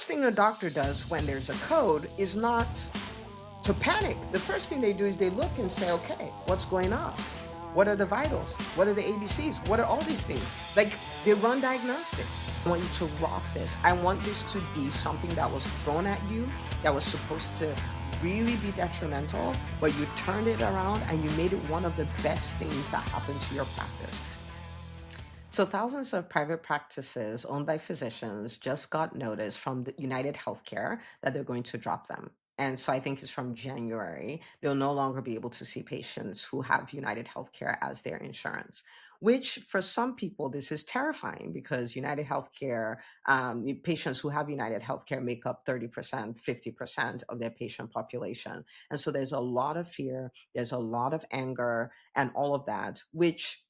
first thing a doctor does when there's a code is not to panic. The first thing they do is they look and say, okay, what's going on? What are the vitals? What are the ABCs? What are all these things? Like, they run diagnostics. I want you to rock this. I want this to be something that was thrown at you, that was supposed to really be detrimental, but you turned it around and you made it one of the best things that happened to your practice. So thousands of private practices owned by physicians just got notice from the UnitedHealthcare that they're going to drop them. And so I think it's from January, they'll no longer be able to see patients who have UnitedHealthcare as their insurance, which for some people, this is terrifying because UnitedHealthcare, patients who have UnitedHealthcare make up 30%, 50% of their patient population. And so there's a lot of fear, there's a lot of anger, and all of that, which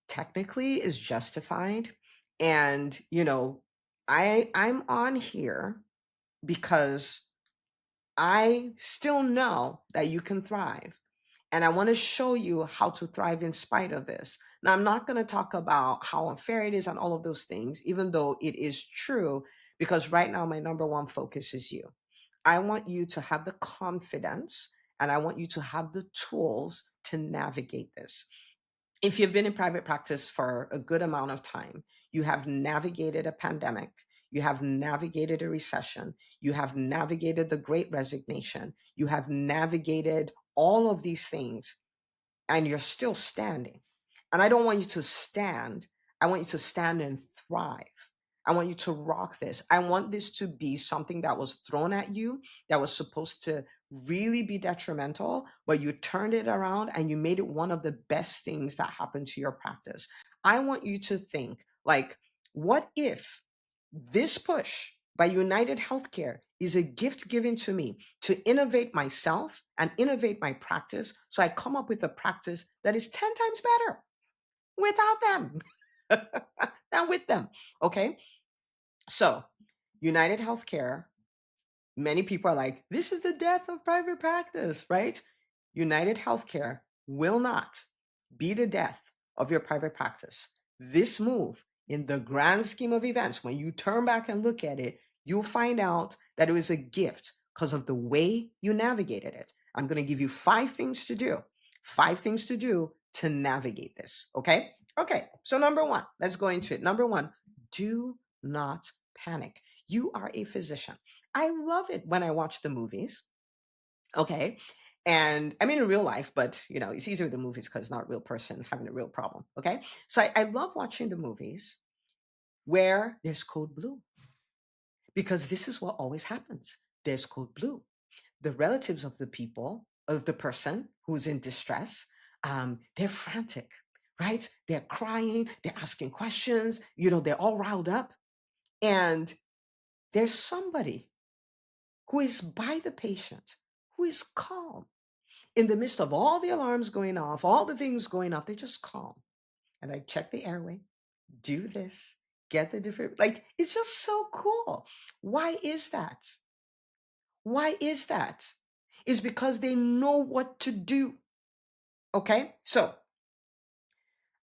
technically is justified. And I'm on here because I still know that you can thrive, and I want to show you how to thrive in spite of this. Now, I'm not going to talk about how unfair it is and all of those things, even though it is true, because right now my number one focus is you. I want you to have the confidence, and I want you to have the tools to navigate this. If you've been in private practice for a good amount of time, you have navigated a pandemic, you have navigated a recession, you have navigated the great resignation, you have navigated all of these things, and you're still standing. And I don't want you to stand. I want you to stand and thrive. I want you to rock this. I want this to be something that was thrown at you, that was supposed to really be detrimental, but you turned it around and you made it one of the best things that happened to your practice. I want you to think like, what if this push by United Healthcare is a gift given to me to innovate myself and innovate my practice so I come up with a practice that is 10 times better without them than with them. Okay. So, United Healthcare, many people are like, this is the death of private practice, right? United Healthcare will not be the death of your private practice. This move, in the grand scheme of events, when you turn back and look at it, you'll find out that it was a gift because of the way you navigated it. I'm going to give you 5 things to navigate this. Okay. Okay. So, number one, let's go into it. Number one, do not panic. You are a physician. I love it when I watch the movies. Okay. And I mean, in real life, but it's easier with the movies because it's not a real person having a real problem. Okay. So I love watching the movies where there's code blue because this is what always happens. There's code blue. The relatives of the people, of the person who's in distress, they're frantic, right? They're crying, they're asking questions, they're all riled up. And there's somebody who is by the patient, who is calm. In the midst of all the alarms going off, all the things going off, they're just calm. And I check the airway, do this, get the different, like, it's just so cool. Why is that? Why is that? It's because they know what to do. Okay. So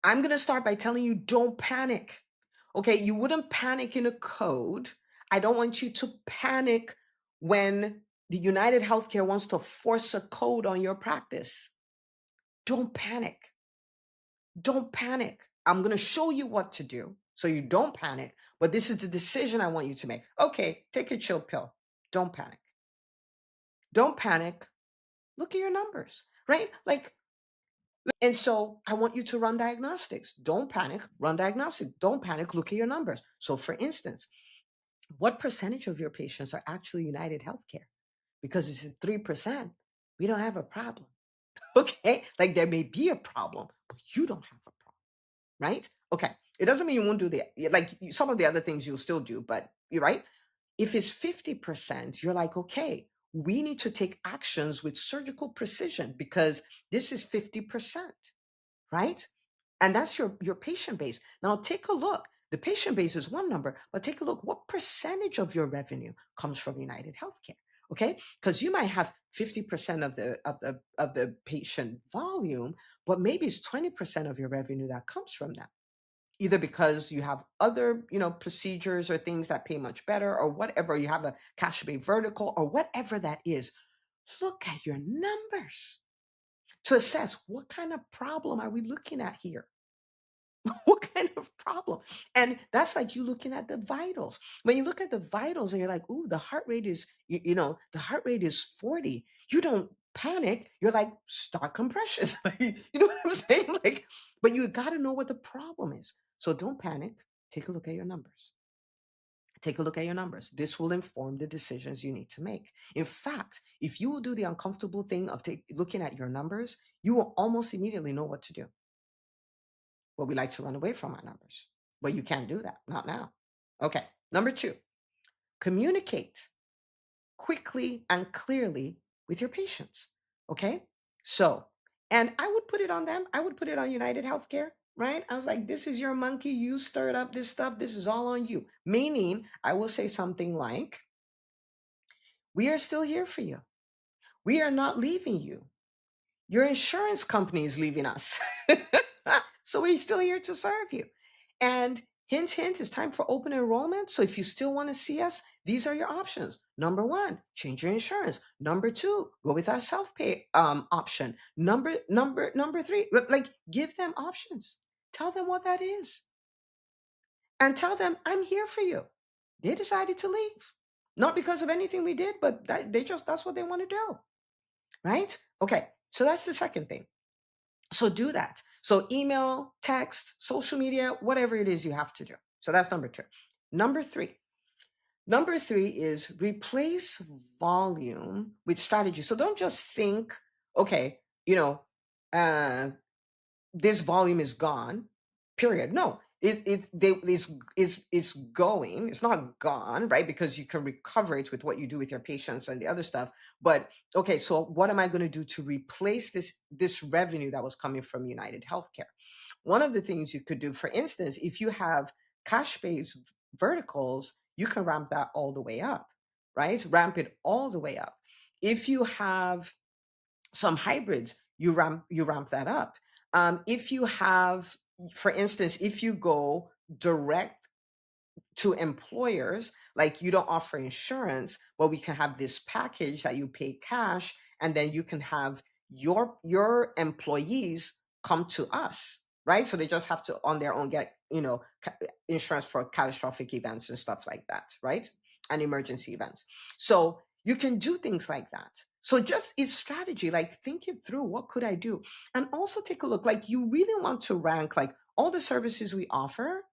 I'm going to start by telling you don't panic. Okay. You wouldn't panic in a code. I don't want you to panic when the United Healthcare wants to force a code on your practice. Don't panic. Don't panic. I'm going to show you what to do so you don't panic. But this is the decision I want you to make. Okay, take a chill pill. Don't panic. Don't panic. Look at your numbers, right? Like, and so I want you to run diagnostics. Don't panic, run diagnostics. Don't panic, look at your numbers. So, for instance, what percentage of your patients are actually United Healthcare? Because if it's 3%, we don't have a problem. Okay? Like, there may be a problem, but you don't have a problem, right? Okay. It doesn't mean you won't do some of the other things you'll still do, but you're right. If it's 50%, you're like, okay, we need to take actions with surgical precision because this is 50%, right? And that's your patient base. Now take a look. The patient base is one number, but take a look. What percentage of your revenue comes from United Healthcare? Okay, because you might have 50% of the patient volume, but maybe it's 20% of your revenue that comes from them. either because you have other, procedures or things that pay much better or whatever, you have a cash pay vertical or whatever that is, look at your numbers to assess what kind of problem are we looking at here. What kind of problem? And that's like you looking at the vitals. When you look at the vitals and you're like, ooh, the heart rate is, the heart rate is 40. You don't panic. You're like, start compressions. You know what I'm saying? Like, but you got to know what the problem is. So don't panic. Take a look at your numbers. Take a look at your numbers. This will inform the decisions you need to make. In fact, if you will do the uncomfortable thing of looking at your numbers, you will almost immediately know what to do. Well, we like to run away from our numbers, but you can't do that. Not now. Okay. Number two, communicate quickly and clearly with your patients. Okay. So, and I would put it on them. I would put it on UnitedHealthcare, right? I was like, this is your monkey. You stirred up this stuff. This is all on you. Meaning, I will say something like, we are still here for you. We are not leaving you. Your insurance company is leaving us. So we're still here to serve you. And hint, hint, it's time for open enrollment. So if you still want to see us, these are your options. Number one, change your insurance. Number two, go with our self-pay option. Number three, like give them options. Tell them what that is. And tell them, I'm here for you. They decided to leave. Not because of anything we did, but that's what they want to do. Right? Okay. So that's the second thing. So do that. So email, text, social media, whatever it is you have to do. So that's number two. Number three. Number three is replace volume with strategy. So don't just think, okay, uh, this volume is gone, period. No, it's going. It's not gone, right? Because you can recover it with what you do with your patients and the other stuff. But okay, so what am I going to do to replace this revenue that was coming from United Healthcare? One of the things you could do, for instance, if you have cash-based verticals, you can ramp that all the way up, right? Ramp it all the way up. If you have some hybrids, you ramp that up. If you have, for instance, if you go direct to employers, like you don't offer insurance, well, we can have this package that you pay cash, and then you can have your employees come to us, right? So they just have to on their own get insurance for catastrophic events and stuff like that, right? And emergency events. So you can do things like that. So just it's strategy, like think it through. What could I do? And also take a look, like you really want to rank like all the services we offer.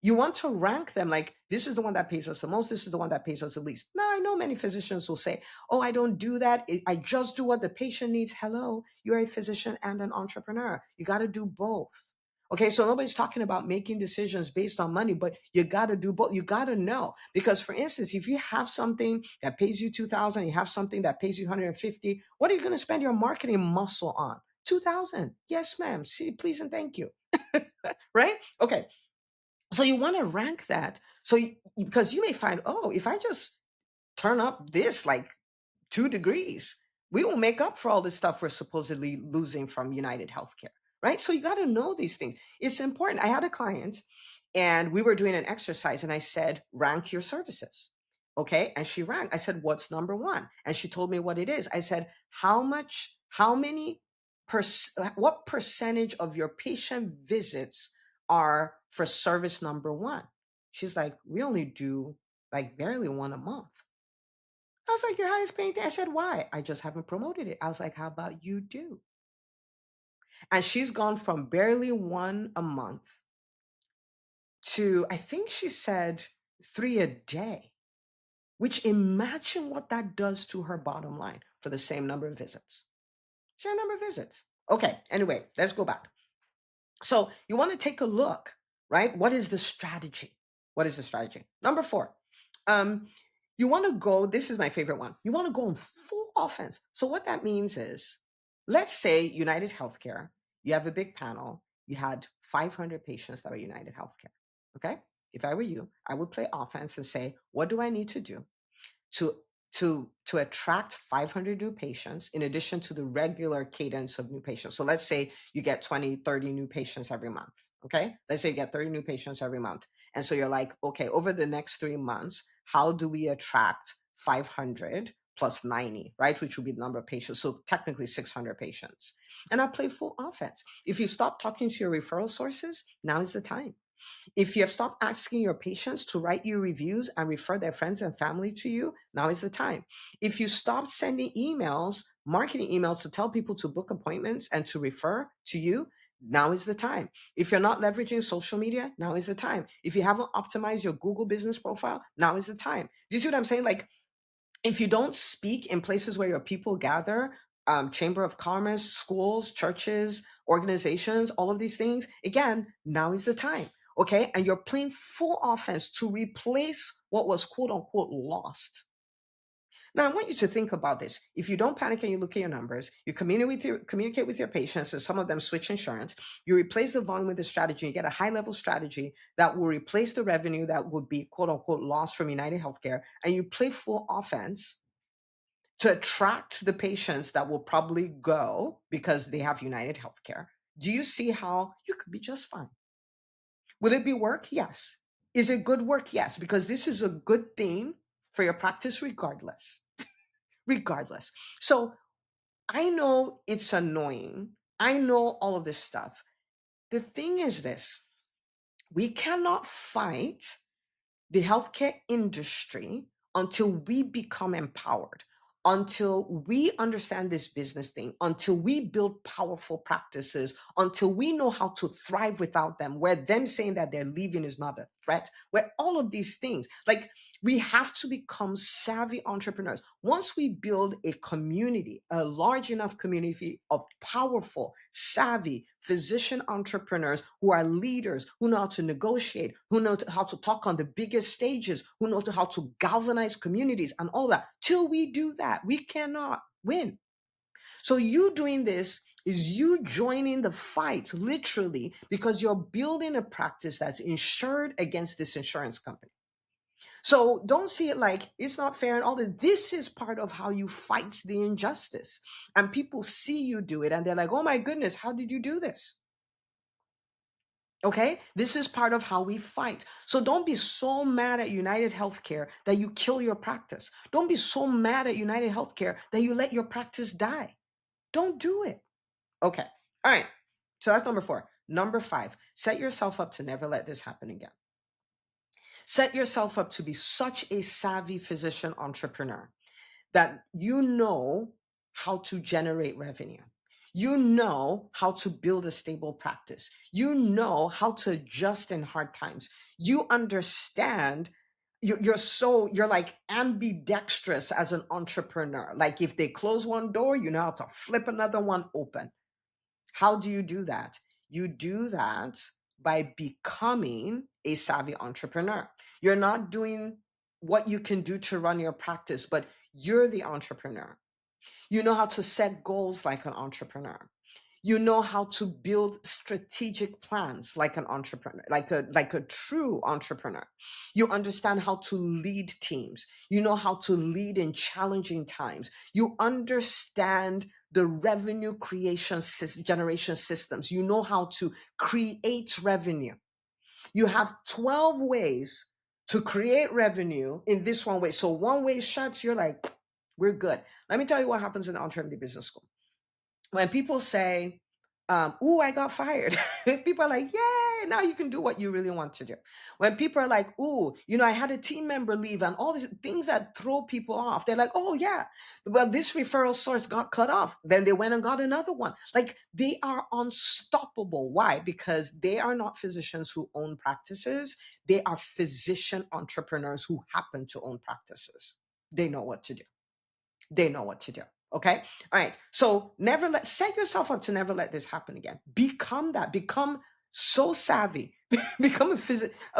You want to rank them like this is the one that pays us the most, this is the one that pays us the least. Now, I know many physicians will say, oh, I don't do that. I just do what the patient needs. Hello, you're a physician and an entrepreneur. You got to do both. Okay, so nobody's talking about making decisions based on money, but you got to do both. You got to know. Because, for instance, if you have something that pays you 2,000, you have something that pays you 150, what are you going to spend your marketing muscle on? 2,000. Yes, ma'am. See, please and thank you. Right? Okay. So you want to rank that. So because you may find, oh, if I just turn up this like 2 degrees, we will make up for all this stuff we're supposedly losing from United Healthcare, right? So you got to know these things. It's important. I had a client and we were doing an exercise and I said, rank your services. Okay. And she ranked. I said, what's number one? And she told me what it is. I said, how many, what percentage of your patient visits are for service number one? She's like, we only do like barely one a month. I was like, your highest paying thing. I said, why? I just haven't promoted it. I was like, how about you do? And she's gone from barely one a month to, I think she said 3 a day, which imagine what that does to her bottom line for the same number of visits. Same number of visits. Okay, anyway, let's go back. So you want to take a look, right? What is the strategy? What is the strategy? Number four, um, you want to go, this is my favorite one. You want to go on full offense. So what that means is, let's say United Healthcare, you have a big panel, you had 500 patients that were United Healthcare. Okay. If I were you, I would play offense and say, what do I need to do to to attract 500 new patients in addition to the regular cadence of new patients? So let's say you get 20, 30 new patients every month. Okay. Let's say you get 30 new patients every month. And so you're like, okay, over the next 3 months, how do we attract 500 plus 90, right? Which would be the number of patients. So technically 600 patients. And I play full offense. If you stop talking to your referral sources, now is the time. If you have stopped asking your patients to write you reviews and refer their friends and family to you, now is the time. If you stop sending emails, marketing emails to tell people to book appointments and to refer to you, now is the time. If you're not leveraging social media, now is the time. If you haven't optimized your Google business profile, now is the time. Do you see what I'm saying? Like, if you don't speak in places where your people gather, chamber of commerce, schools, churches, organizations, all of these things, again, now is the time. Okay. And you're playing full offense to replace what was quote unquote lost. Now, I want you to think about this. If you don't panic and you look at your numbers, you communicate with your patients, and some of them switch insurance, you replace the volume with the strategy, you get a high level strategy that will replace the revenue that would be quote unquote lost from UnitedHealthcare, and you play full offense to attract the patients that will probably go because they have United Healthcare. Do you see how you could be just fine? Will it be work? Yes. Is it good work? Yes, because this is a good theme for your practice regardless. Regardless. So I know it's annoying. I know all of this stuff. The thing is this, we cannot fight the healthcare industry until we become empowered, until we understand this business thing, until we build powerful practices, until we know how to thrive without them, where them saying that they're leaving is not a threat, where all of these things, like we have to become savvy entrepreneurs. Once we build a community, a large enough community of powerful, savvy physician entrepreneurs who are leaders, who know how to negotiate, who know how to talk on the biggest stages, who know how to galvanize communities and all that. Till we do that, we cannot win. So you doing this is you joining the fight literally because you're building a practice that's insured against this insurance company. So don't see it like it's not fair and all this. This is part of how you fight the injustice. And people see you do it and they're like, oh my goodness, how did you do this? Okay, this is part of how we fight. So don't be so mad at United Healthcare that you kill your practice. Don't be so mad at United Healthcare that you let your practice die. Don't do it. Okay, all right. So that's number 4. Number 5, set yourself up to never let this happen again. Set yourself up to be such a savvy physician entrepreneur that you know how to generate revenue. You know how to build a stable practice. You know how to adjust in hard times. You understand you're like ambidextrous as an entrepreneur. Like if they close one door, you know how to flip another one open. How do you do that? You do that by becoming a savvy entrepreneur. You're not doing what you can do to run your practice, but you're the entrepreneur. You know how to set goals like an entrepreneur. You know how to build strategic plans like an entrepreneur, like a true entrepreneur. You understand how to lead teams. You know how to lead in challenging times. You understand the revenue creation generation systems. You know how to create revenue. You have 12 ways to create revenue in this one way. So one way shuts, you're like, we're good. Let me tell you what happens in the alternative business school. When people say, ooh, I got fired, people are like, yay, now you can do what you really want to do. When people are like, ooh, I had a team member leave and all these things that throw people off, they're like, oh, yeah, well, this referral source got cut off. Then they went and got another one. Like they are unstoppable. Why? Because they are not physicians who own practices. They are physician entrepreneurs who happen to own practices. They know what to do. They know what to do. Okay. All right. So set yourself up to never let this happen again. Become that. Become so savvy. Become a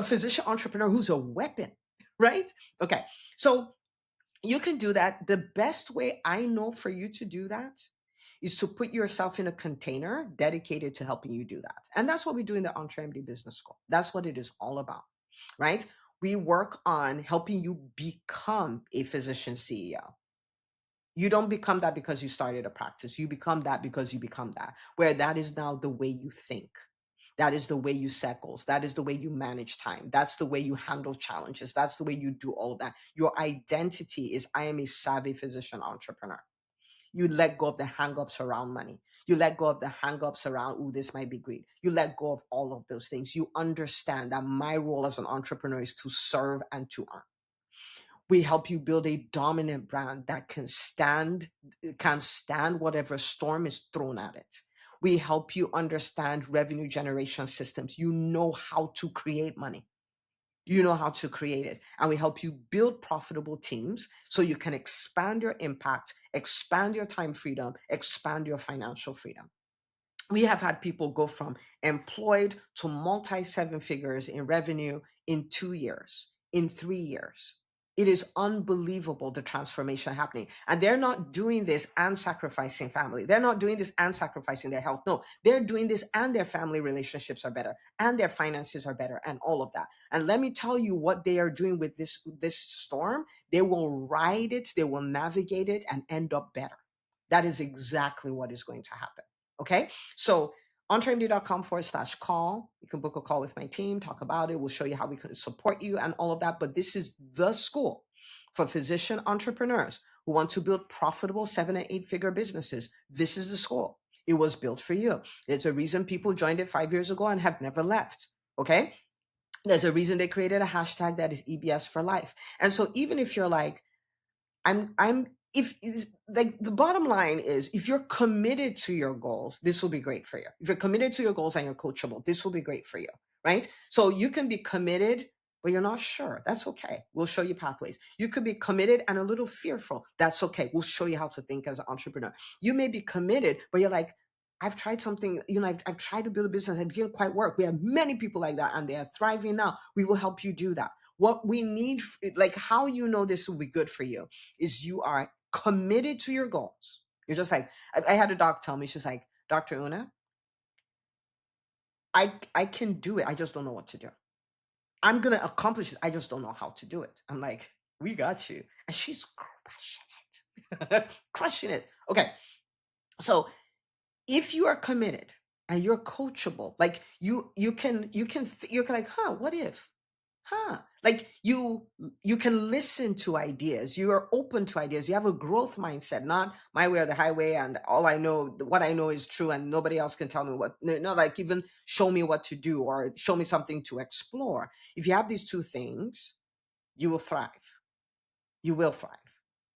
physician entrepreneur who's a weapon. Right. Okay. So you can do that. The best way I know for you to do that is to put yourself in a container dedicated to helping you do that. And that's what we do in the EntreMD Business School. That's what it is all about. Right. We work on helping you become a physician CEO. You don't become that because you started a practice. You become that because you become that, where that is now the way you think. That is the way you set goals. That is the way you manage time. That's the way you handle challenges. That's the way you do all of that. Your identity is I am a savvy physician entrepreneur. You let go of the hangups around money. You let go of the hangups around, oh, this might be greed. You let go of all of those things. You understand that my role as an entrepreneur is to serve and to earn. We help you build a dominant brand that can stand whatever storm is thrown at it. We help you understand revenue generation systems. You know how to create money. You know how to create it. And we help you build profitable teams so you can expand your impact, expand your time freedom, expand your financial freedom. We have had people go from employed to multi seven figures in revenue in 2 years, in 3 years. It is unbelievable the transformation happening. And they're not doing this and sacrificing family. They're not doing this and sacrificing their health. No, they're doing this and their family relationships are better and their finances are better and all of that. And let me tell you what they are doing with this storm. They will ride it, they will navigate it and end up better. That is exactly what is going to happen. Okay. So entremd.com/call. You can book a call with my team, talk about it. We'll show you how we can support you and all of that. But this is the school for physician entrepreneurs who want to build profitable 7 and 8 figure businesses. This is the school. It was built for you. There's a reason people joined it 5 years ago and have never left. Okay. There's a reason they created a hashtag that is EBS for life. And so even if you're like, I'm if like the bottom line is if you're committed to your goals, this will be great for you. If you're committed to your goals and you're coachable, this will be great for you, right? So you can be committed, but you're not sure. That's okay. We'll show you pathways. You could be committed and a little fearful. That's okay. We'll show you how to think as an entrepreneur. You may be committed, but you're like, I've tried something, I've tried to build a business and it didn't quite work. We have many people like that and they are thriving now. We will help you do that. What we need, like how you know this will be good for you is you are committed to your goals. You're just like, I had a doc tell me, she's like, Dr. Una, I can do it. I just don't know what to do. I'm going to accomplish it. I just don't know how to do it. I'm like, we got you. And she's crushing it. Crushing it. Okay. So if you are committed and you're coachable, like you're like, what if? Like you can listen to ideas. You are open to ideas. You have a growth mindset, not my way or the highway. And all I know, what I know is true, and nobody else can tell me what. Not like even show me what to do or show me something to explore. If you have these two things, you will thrive. You will thrive,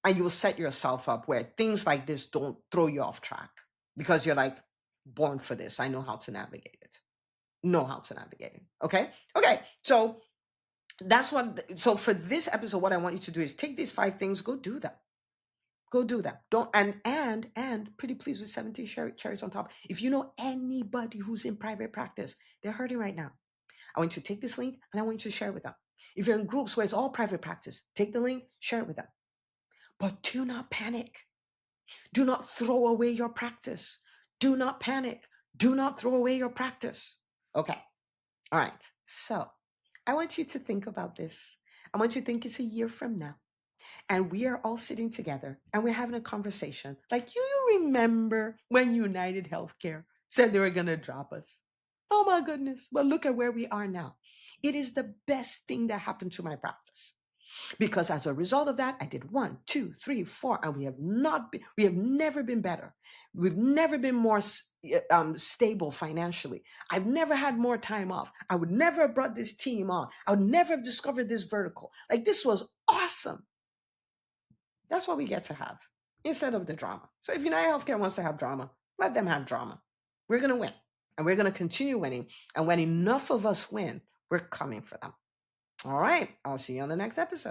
and you will set yourself up where things like this don't throw you off track because you're like born for this. I know how to navigate it. Know how to navigate it. Okay. Okay. So so for this episode, what I want you to do is take these 5 things, go do them. Go do them. Don't and pretty please with 17 cherries on top. If you know anybody who's in private practice, they're hurting right now. I want you to take this link and I want you to share it with them. If you're in groups where it's all private practice, take the link, share it with them. But do not panic. Do not throw away your practice. Do not panic. Do not throw away your practice. Okay. All right. So I want you to think about this. I want you to think it's a year from now. And we are all sitting together and we're having a conversation. Like, you remember when UnitedHealthcare said they were going to drop us? Oh my goodness. But look at where we are now. It is the best thing that happened to my practice. Because as a result of that, I did 1, 2, 3, 4, and we have never been better. We've never been more stable financially. I've never had more time off. I would never have brought this team on. I would never have discovered this vertical. Like, this was awesome. That's what we get to have instead of the drama. So if United Healthcare wants to have drama, let them have drama. We're going to win and we're going to continue winning. And when enough of us win, we're coming for them. All right. I'll see you on the next episode.